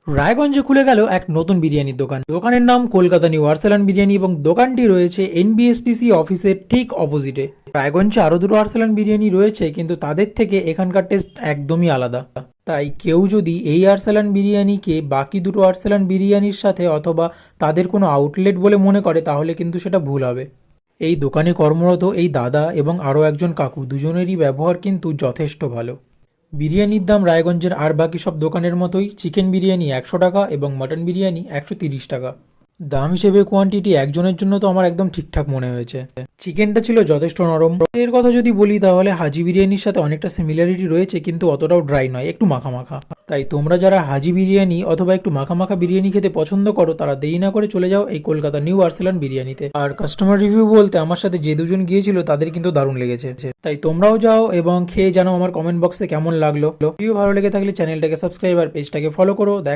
রায়গঞ্জে খুলে গেল এক নতুন বিরিয়ানির দোকান। দোকানের নাম কলকাতা নিউ আর্সেলান বিরিয়ানি এবং দোকানটি রয়েছে এনবিএসটিসি অফিসের ঠিক অপোজিটে। রায়গঞ্জে আরও দুটো আর্সেলান বিরিয়ানি রয়েছে, কিন্তু তাদের থেকে এখানকার টেস্ট একদমই আলাদা। তাই কেউ যদি এই আর্সেলান বিরিয়ানিকে বাকি দুটো আর্সেলান বিরিয়ানির সাথে অথবা তাদের কোনো আউটলেট বলে মনে করে, তাহলে কিন্তু সেটা ভুল হবে। এই দোকানে কর্মরত এই দাদা এবং আরও একজন কাকু, দুজনেরই ব্যবহার কিন্তু যথেষ্ট ভালো। বিরিয়ানির দাম রায়গঞ্জের আর বাকি সব দোকানের মতোই। চিকেন বিরিয়ানি 100 টাকা এবং মাটন বিরিয়ানি 130 টাকা। দাম হিসেবে কোয়ান্টিটি একজনের জন্য তো আমার একদম ঠিকঠাক মনে হয়েছে। চিকেনটা ছিল যথেষ্ট নরম। এর কথা যদি বলি তাহলে হাজি বিরিয়ানির সাথে অনেকটা সিমিলারিটি রয়েছে, কিন্তু অতটাও ড্রাই নয়, একটু মাখা মাখা। তাই তোমরা যারা হাজি বিরিয়ানি অথবা একটু মাখা মাখা বিরিয়ানি খেতে পছন্দ করো, তারা দেরি না করে চলে যাও এই কলকাতা নিউ আর্সেলান বিরিয়ানিতে। আর কাস্টমার রিভিউ বলতে আমার সাথে যে দুজন গিয়েছিল তাদের কিন্তু দারুণ লেগেছে। তাই তোমরাও যাও এবং খেয়ে জানাও আমার কমেন্ট বক্সে কেমন লাগলো। ভিডিও ভালো লেগে থাকলে চ্যানেলটাকে সাবস্ক্রাইব আর পেজটাকে ফলো করো।